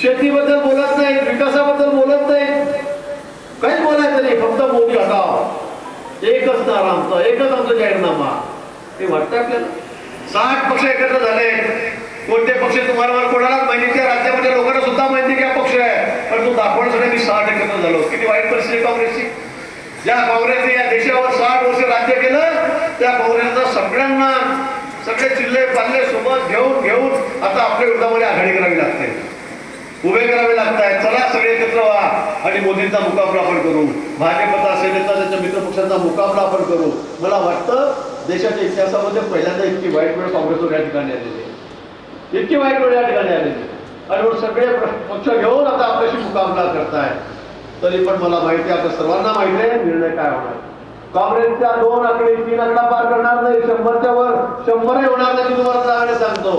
शेतीबद्दल बोलत नाही, विकासाबद्दल बोलत नाही, काहीच बोलायचं नाही, फक्त मोदी हटाव, एकच नारा आमचा, एकच आमचा जाहीरनामा. हे वाटतं आपल्याला. 60 पक्ष एकत्र झाले. कोणते पक्ष तुम्हाला कोणालाच माहिती, राज्यामध्ये लोकांना सुद्धा माहिती की हा पक्ष आहे, पण तो दाखवण्यासाठी मी 60 एकत्र झालो. किती वाईट परिस्थिती काँग्रेसची. ज्या काँग्रेसने या देशावर 60 वर्ष राज्य केलं, त्या काँग्रेसचा सगळ्यांना सगळे चिल्ले पाल्ले सोबत घेऊन आता आपल्या विरोधामध्ये आघाडी करावी लागते, उभे करावे लागतात. चला सगळे एकत्र व्हा आणि मोदींचा मुकाबला आपण करू. भाजपचा, सेनेचा, त्याच्या मित्रपक्षांचा मुकाबला आपण करू. मला वाटतं देशाच्या इतिहासामध्ये पहिल्यांदा इतकी वाईट वेळ काँग्रेसवर या ठिकाणी आलेली आहे, इतकी वाईट वेळ या ठिकाणी आलेली. आणि सगळे पक्ष घेऊन आता आपल्याशी मुकाबला करताय. तरी पण मला माहिती आहे, आता सर्वांना माहिती आहे निर्णय काय होणार. काँग्रेसच्या 2 आकडे 3 आकडा पार करणार नाही, 100च्या वर 100 होणार नाही. तुम्हाला चांगले सांगतो,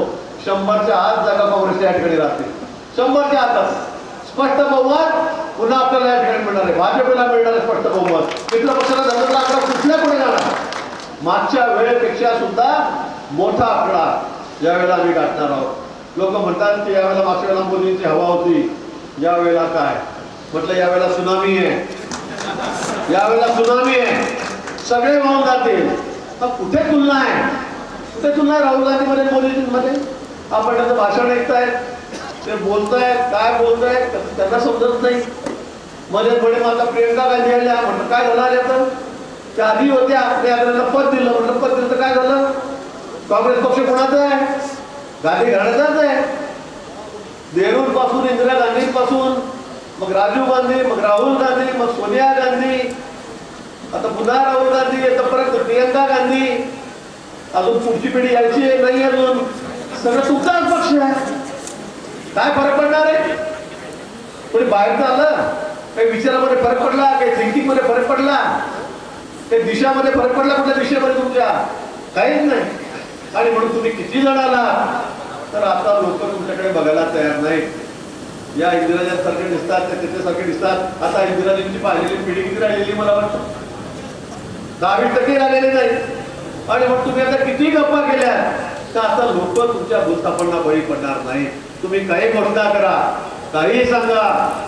100च्या आत जागा काँग्रेसच्या या ठिकाणी राहतील. 100च्या आतच स्पष्ट बहुमत पुन्हा आपल्याला या ठिकाणी मिळणार आहे. भाजपला मिळणार आहे स्पष्ट बहुमत. मित्र पक्षाला धरलेला आकडा कुठल्या पुढे जाणार. मागच्या वेळेपेक्षा सुद्धा मोठा आकडा यावेळेला आम्ही गाठणार आहोत. लोक म्हणतात की यावेळेला मागच्या वेळेला मोदींची हवा होती, यावेळेला काय म्हटलं, यावेळेला सुनामी आहे, यावेळेला सुनामी आहे, सगळे वाहून जातील. कुठे तुलना आहे, कुठे तुलना आहे राहुल गांधीमध्ये मोदींमध्ये. आपण त्यांचं भाषण ऐकतायत, ते बोलतायत, काय बोलतायत त्यांना समजत नाही. मध्ये माता प्रियंका गांधी आल्या, म्हटलं काय झालं याचं. त्या आधी होत्या, आपल्या पद दिलं, म्हटलं पद दिलं तर काय झालं. काँग्रेस पक्ष कोणाचा आहे, गांधी घराण्याचाच आहे. नेहरू पासून, इंदिरा गांधीपासून, मग राजीव गांधी, मग राहुल गांधी, मग सोनिया गांधी, आता पुन्हा राहुल गांधी, आता परत प्रियंका गांधी, अजून पुढची पिढी यायची नाही अजून. सगळं तुमचाच पक्ष आहे. काय फरक पडणार आहे. कोणी बाहेर आलं, काही विचारामध्ये फरक पडला, काही थिंकिंग मध्ये फरक पडला, काही दिशामध्ये फरक पडला, कुठल्या दिशेमध्ये तुमच्या काहीच नाही. आणि म्हणून तुम्ही किती जण आला तर आता लोक तुमच्याकडे बघायला तयार नाही. या इंदिराजांसारखे दिसतात, त्या त्याच्यासारखे दिसतात. आता इंदिराजींची पाहिलेली पिढी किती राहिलेली मला वाटतं 10% राहिलेली नाही. आणि मग तुम्ही आता किती गप्पा केल्या तर आता लोक तुमच्या भूस्थापना बळी पडणार नाही. तुम्ही काही घोषणा करा, काही सांगा,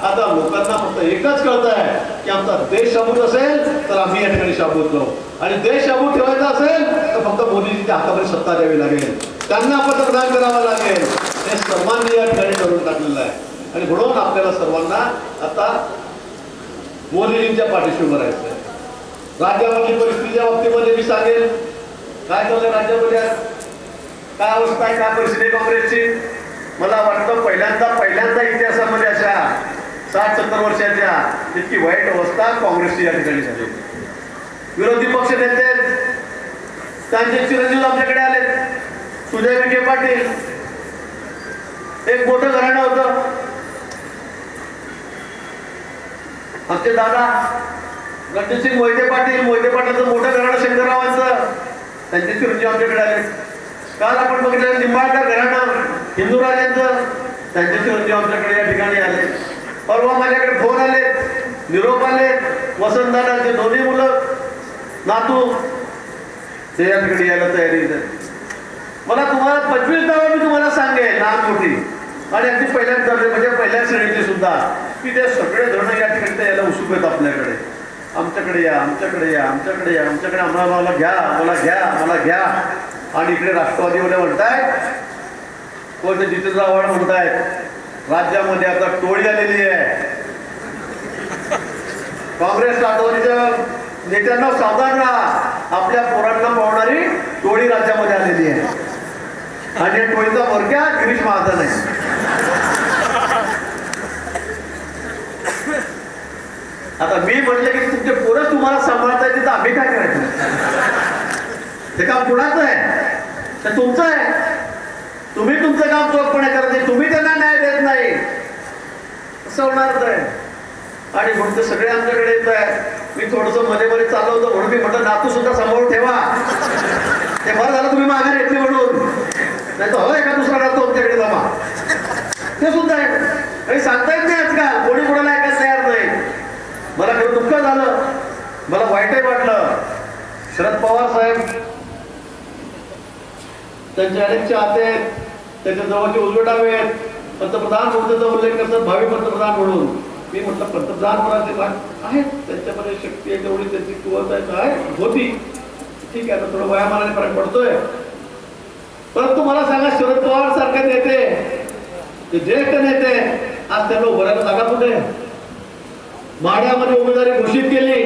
आता लोकांना फक्त एकच कळत आहे की आमचा देश शाबूत असेल तर आम्ही या ठिकाणी शाबूत जाऊ, आणि देश शाबूत ठेवायचा असेल तर फक्त मोदीजीच्या हातामध्ये सत्ता द्यावी लागेल, त्यांना पंतप्रधान करावं लागेल. हे सर्वांनी या ठिकाणी करून टाकलेलं आहे. आणि म्हणून आपल्याला सर्वांना आता मोदीजींच्या पाठीशी उभं राहायचं आहे. राज्यामधली परिस्थितीच्या बाबतीमध्ये मी सांगेल काय चाललंय राज्यामध्ये, काय अवस्था आहे, काय परिस्थिती काँग्रेसची. मला वाटतं पहिल्यांदा इतिहासामध्ये अशा 60-70 वर्षाच्या इतकी वाईट अवस्था काँग्रेसची या ठिकाणी झाली. विरोधी पक्ष नेते त्यांचे चिरंजीव आमच्याकडे आले, सुजय विखे पाटील. एक मोठं घराणं होतं, आमचे दादा रणजितसिंग मोहिते पाटलाचं मोठं घराणं शंकररावांचं, त्यांचे चिरंजीव आमच्याकडे आले. काल आपण बघितलं निंबाळकर घराणं हिंदूराजांचं, त्यांचे चिरंजीव आमच्याकडे या ठिकाणी आले. परवा माझ्याकडे फोन आले, निरोप आले, वसंतदादांचे दोन्ही मुलं नातू ते या ठिकाणी यायला तयारी. मला तुम्हाला 25 नावं मी तुम्हाला सांगेन, लहान मोठी आणि अगदी पहिल्या श्रेणीची सुद्धा, की ते सगळे धरण या ठिकाणी यायला उत्सुक आहेत आपल्याकडे. आमच्याकडे या, आमच्याकडे या, आमच्याकडे या, आमच्याकडे आम्हाला घ्या, मला घ्या, मला घ्या. आणि इकडे राष्ट्रवादीमध्ये म्हणतायत, कोणते जितेंद्र आव्हाड म्हणतायत राज्यामध्ये आता टोळी आलेली आहे. काँग्रेस राष्ट्रवादीच्या नेत्यांना सावधान राहा, आपल्या पोरांना पावणारी टोळी राज्यामध्ये आलेली आहे. आणि या टोळीचा मोरक्या गिरीश महाजन आहे. आता मी म्हटलं की तुमचे पोरं तुम्हाला सांभाळता येते तर आम्ही काय करायचं. ते काम कुणाचं आहे, ते तुमचं आहे. तुम्ही तुमचं काम चोखपणे करत नाही, तुम्ही त्यांना न्याय देत नाही, असं होणारच आहे. आणि म्हणून ते सगळे आमच्याकडे येत आहे. मी थोडंसं मध्ये चालवतो म्हणून मी म्हटलं नातू सुद्धा सांभाळून ठेवा. ते बरं झालं तुम्ही माघार येतली म्हणून, नाही तर हो एका दुसरा नातू आमच्याकडे जमा, ते सुद्धा आहे. काही सांगता येत नाही आजकाल, कोणी कोणाला ऐकायला तयार नाही. मला खरं दुःख झालं, मला वाईटही वाटलं. शरद पवार साहेब त्यांचे अनेक चाहते आहेत, त्याच्या जवळचे उजवे डावे आहेत, पंतप्रधान मोदींचा उल्लेख करतात भावी पंतप्रधान म्हणून. मी म्हटलं पंतप्रधान पदाचे आहेत, त्यांच्यामध्ये शक्ती आहे तेवढी, त्यांची कुवत आहे होती, ठीक आहे. आता थोडं वयामानाने फरक पडतोय. परंतु मला सांगा, शरद पवार सारखे नेते, ज्येष्ठ नेते, आज त्यांना उभारायला जागा कुठे? माढ्यामध्ये उमेदवारी घोषित केली,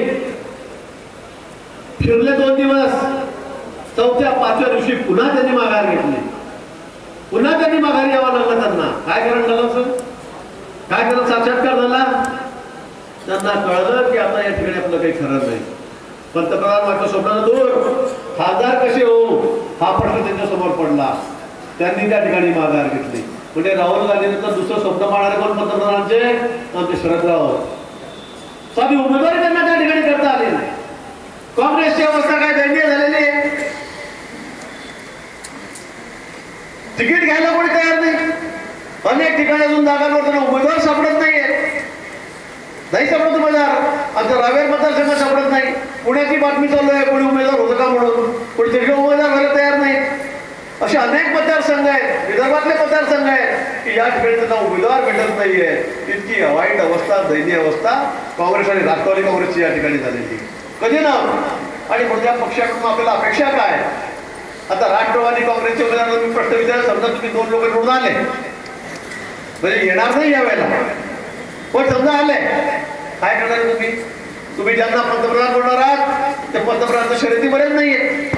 फिरले 2 दिवस, 4थ्या 5व्या दिवशी पुन्हा त्यांनी माघार घेतली, पुन्हा त्यांनी माघारी यावं लागलं. त्यांना काय कारण झालं सर? काय करत साक्षात्कार झाला? त्यांना कळलं की आता या ठिकाणी आपलं काही खरं नाही. पंतप्रधान व्हायचं स्वप्न दूर, खासदार कसे हो हा प्रश्न त्यांच्या समोर पडला. त्यांनी त्या ठिकाणी माघार घेतली. म्हणजे राहुल गांधीनंतर दुसरं स्वप्न पाहणारे कोण पंतप्रधानांचे? आमचे शरदराव. साधी उमेदवारी त्यांना त्या ठिकाणी करता आली नाही. काँग्रेसची अवस्था काय दयनीय झालेली आहे. तिकीट घ्यायला कोणी तयार नाही. अनेक ठिकाणी अजून जागांवर त्यांना उमेदवार सापडत नाहीये, नाही सापडत उमेदवार. आमच्या रावेर मतदारसंघात सापडत नाही. पुण्याची बातमी चालू आहे, कोणी उमेदवार होतं का म्हणून, कोणी तिकडे उमेदवार व्हायला तयार नाही. असे अनेक मतदारसंघ आहेत, विदर्भातले मतदारसंघ आहेत की या ठिकाणी त्यांना उमेदवार भेटत नाहीये. इतकी वाईट अवस्था, दयनीय अवस्था काँग्रेस आणि राष्ट्रवादी काँग्रेसची या ठिकाणी झालेली. कधी ना आणि कोणत्या पक्षाकडून आपल्याला अपेक्षा काय? आता राष्ट्रवादी काँग्रेसचे उमेदवार मी प्रश्न विचारला, समजा तुम्ही 2 लोक निवडून आले, म्हणजे येणार नाही यावेळेला, पण समजा आले, काय करणार तुम्ही? तुम्ही ज्यांना पंतप्रधान बनणार आहात ते पंतप्रधान शर्यतीमध्येच नाहीये,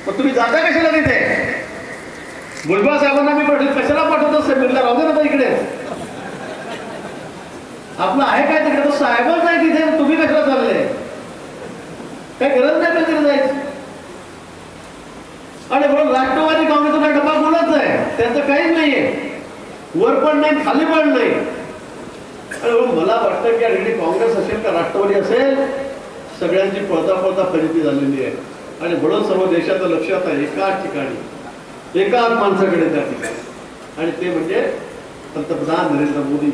मग तुम्ही जाता कशाला तिथे? भुजबळ साहेबांना मी कशाला पाठवतो? समीरला राहू दे ना इकडे, आपलं आहे काय तिकडे? तो साहेबच नाही तिथे, तुम्ही कशाला चालले? काही गरज नाही तिकडे जायची. आणि म्हणून राष्ट्रवादी काँग्रेसचा डबा बोलत आहे, त्यांचं काहीच नाहीये, वर पण नाही खाली पण नाही. मला वाटतं की या ठिकाणी काँग्रेस असेल का राष्ट्रवादी असेल, सगळ्यांची पळता पळता फजिती झालेली आहे. आणि म्हणून सर्व देशाचं लक्ष आता एकाच ठिकाणी, एकाच माणसाकडे त्या ठिकाणी, आणि ते म्हणजे पंतप्रधान नरेंद्र मोदी.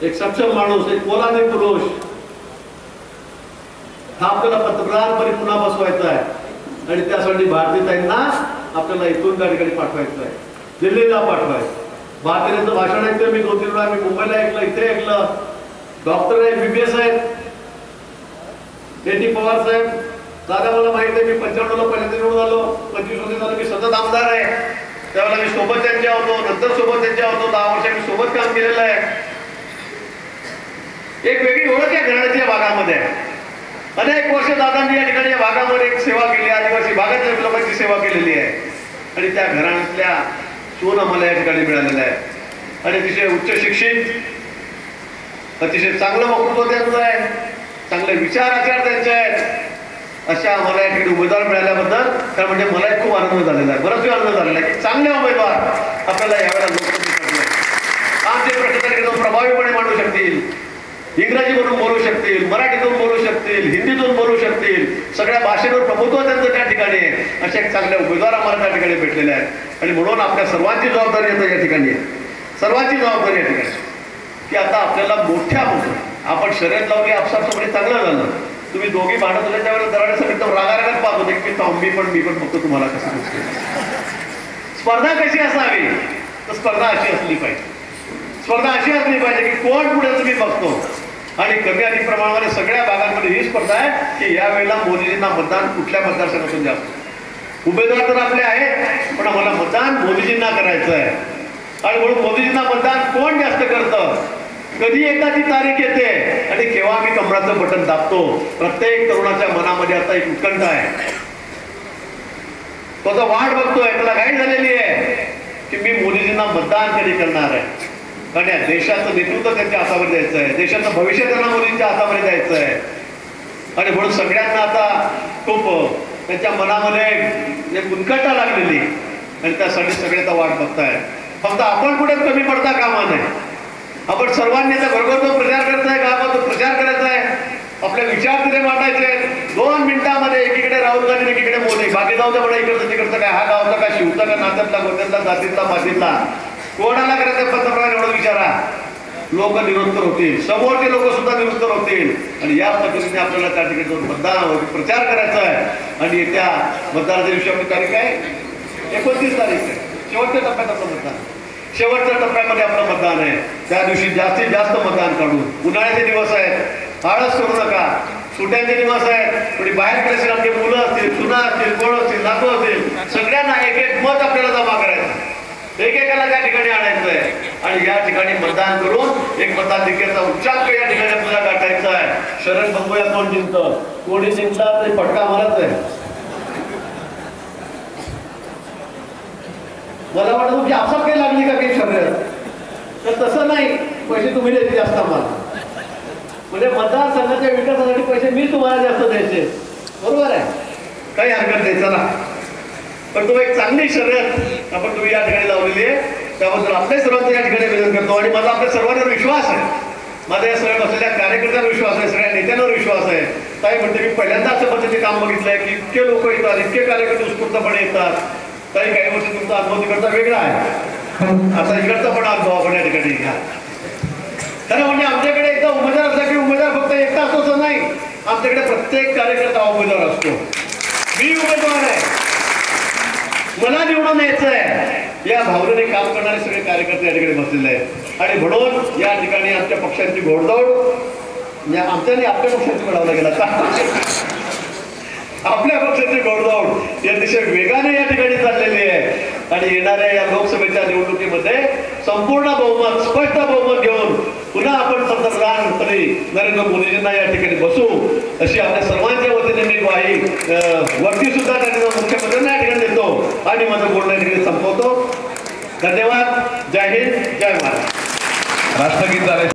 एक सक्षम माणूस, एक पोलादी पुरुष, हा आपल्याला पंतप्रधानपदी पुन्हा बसवायचा आहे. आणि त्यासाठी भारतीताईंना आपल्याला इथून त्या ठिकाणी पाठवायचं आहे, दिल्लीला पाठवायचं. भारतीयांचं भाषण ऐकलं मी 2-3 वेळा, मी मुंबईला ऐकलं, इथे ऐकलं. डॉक्टर आहेत, BBS आहेत, KT पवार साहेब. दादा मला माहित आहे, मी 95 ला पहिल्यांदा निवडून आलो, 25 वर्ष झालं मी सतत आमदार आहे. त्यावेळेला मी सोबत त्यांच्या होतो, नंतर सोबत त्यांच्या होतो, 10 वर्ष मी सोबत काम केलेलं आहे. एक वेगळी ओळख या घराण्याच्या भागामध्ये. अनेक वर्ष दादांनी या ठिकाणी या भागामध्ये एक सेवा केली, आदिवासी भागातील लोकांची सेवा केलेली आहे. आणि त्या घराण्यातल्या सोन आम्हाला या ठिकाणी मिळालेलं आहे. आणि अतिशय उच्च शिक्षित, अतिशय चांगलं वक्तृत्व त्यांचं आहे, चांगले विचार आचार त्यांचे आहेत. अशा आम्हाला या ठिकाणी उमेदवार मिळाल्याबद्दल तर म्हणजे मला खूप आनंद झालेला आहे, बराच आनंद झालेला आहे की चांगले उमेदवार आपल्याला यावेळेला लोकसभेसाठी आमचे प्रश्न त्या प्रभावीपणे मांडू शकतील, इंग्रजीमधून बोलू शकतील, मराठीतून बोलू शकतील, हिंदीतून बोलू शकतील, सगळ्या भाषेवर प्रभुत्व त्यांचं त्या ठिकाणी आहे. असे एक चांगले उमेदवार आम्हाला त्या ठिकाणी भेटलेले आहेत. आणि म्हणून आपल्या सर्वांची जबाबदारी येतं या ठिकाणी, सर्वांची जबाबदारी या ठिकाणी की आता आपल्याला मोठ्या आपण शर्यत लावली, आपसामध्ये चांगलं झालं. तुम्ही दोघी भांडत होते त्यावेळेला दराड्यासाठी तर रागारागात पाहत होते की मी पण बघतो तुम्हाला कसं. स्पर्धा कशी असावी? तर स्पर्धा अशी असली पाहिजे, स्पर्धा अशी असली पाहिजे की कोण पुढे तुम्ही बघतो. आणि कमी अधिक प्रमाणामध्ये सगळ्या भागांमध्ये ही स्पर्धा आहे की यावेळेला मोदीजींना मतदान कुठल्या मतदारसंघातून जास्त. उमेदवार तर आपले आहेत, पण आम्हाला मतदान मोदीजींना करायचं आहे. आणि म्हणून मोदीजींना मतदान कोण जास्त करतं, कधी एखादी तारीख येते आणि केव्हा मी कमळाचं बटन दाबतो. प्रत्येक तरुणाच्या मनामध्ये आता एक उत्कंठा आहे, तो आता वाट बघतोय, त्याला घाई झालेली आहे की मी मोदीजींना मतदान कधी करणार आहे. कारण या देशाचं नेतृत्व त्यांच्या हातामध्ये द्यायचं आहे, देशाचं भविष्य त्यांना मोदींच्या हातामध्ये द्यायचं आहे. आणि म्हणून सगळ्यांना आता खूप त्यांच्या मनामध्ये एक उत्कंठा लागलेली आणि त्यासाठी सगळे आता वाट बघताय. फक्त आपण कुठे कमी पडता कामा नये. आपण सर्वांनी आता घरोघर प्रचार करायचा आहे, गावात प्रचार करायचा आहे, आपले विचार तिथे मांडायचे. 2 मिनिटांमध्ये एकीकडे राहुल गांधी, एकीकडे मोदी, बाकी जाऊ द्या बडा इकडचं तिकडचं काय, हा गावचा का, शिवचा का, नात्यातला, गोत्यातला, जातीतला, मातीतला, कोणाला करायचं पंतप्रधान एवढं विचारा. लोक निरुत्तर होतील, समोरचे लोक सुद्धा निरुत्तर होतील. आणि या पद्धतीने आपल्याला त्या ठिकाणी जाऊन मतदान प्रचार करायचा आहे. आणि येत्या मतदानाच्या दिवशी आपली तारीख आहे 29 तारीख आहे, शेवटच्या टप्प्यात आपलं मतदान. शेवटच्या टप्प्यामध्ये आपलं मतदान आहे. त्या दिवशी जास्तीत जास्त मतदान काढू. उन्हाळ्याचे दिवस आहेत, आळस करू नका. सुट्यांचे दिवस आहेत, थोडी बाहेर पडायचे, आपली मुलं असतील, सुना असतील, कोण असतील, नातू असतील, सगळ्यांना एक एक मत आपल्याला जमा करायचं, एकेकाला त्या ठिकाणी आणायचं आहे आणि या ठिकाणी मतदान करून एक मताधिक्याचा उच्चांक या ठिकाणी आपल्याला गाठायचा आहे. शरद बघूया कोण जिंकतं. कोणी जिंकला तरी फटका मारत आहे. मला वाटतं की आपसात काही लागली का काही शरीर, तर तसं नाही. पैसे तुम्ही द्यायचे जास्त आम्हाला, म्हणजे मतदारसंघाच्या विकासासाठी पैसे मी तुम्हाला जास्त द्यायचे, बरोबर आहे, काही हरकत नाही. चला, पण तो एक चांगली शर्यत आपण तुम्ही या ठिकाणी लावलेली आहे, त्याबद्दल आपल्या सर्वांचं या ठिकाणी अभिनंदन करतो. आणि माझा आपल्या सर्वांवर विश्वास आहे, माझ्या या सगळ्या बसलेल्या कार्यकर्त्यांवर विश्वास आहे, सगळ्या नेत्यांवर विश्वास आहे. काही म्हणते मी पहिल्यांदा अशा पद्धतीने काम बघितलंय की इतके लोक येतात, इतके कार्यकर्ते उत्स्फूर्तपणे येतात. काही वर्ष तुमचा अनुभव तिकडचा वेगळा आहे, आता इकडचा पण अनुभव आपण या ठिकाणी घ्या. खरं म्हणजे आमच्याकडे एकदा उमेदवार असला की उमेदवार फक्त एकटा असतो असं नाही, आमच्याकडे प्रत्येक कार्यकर्ता उमेदवार असतो. मी उमेदवार आहे, मला निवडून यायचं आहे, या भावनेने काम करणारे सगळे कार्यकर्ते या ठिकाणी बसलेले आहेत. आणि म्हणून या ठिकाणी आमच्या पक्षांची घोडदौड, आमच्याने आपल्या पक्षाची मिळवला गेला, आपल्या पक्षाची घोडदौड ही अतिशय वेगाने या ठिकाणी चाललेली आहे. आणि येणाऱ्या या लोकसभेच्या निवडणुकीमध्ये संपूर्ण बहुमत, स्पष्ट बहुमत घेऊन पुन्हा आपण पंतप्रधानपदी नरेंद्र मोदीजींना या ठिकाणी बसू, अशी आपल्या सर्वांच्या वतीने मी ग्वाही वरती सुद्धा त्यांनी मुख्यमंत्र्यांना या ठिकाणी देतो आणि माझं बोलणं या ठिकाणी संपवतो. धन्यवाद. जय हिंद, जय महाराष्ट्र. राष्ट्रगीत झाले.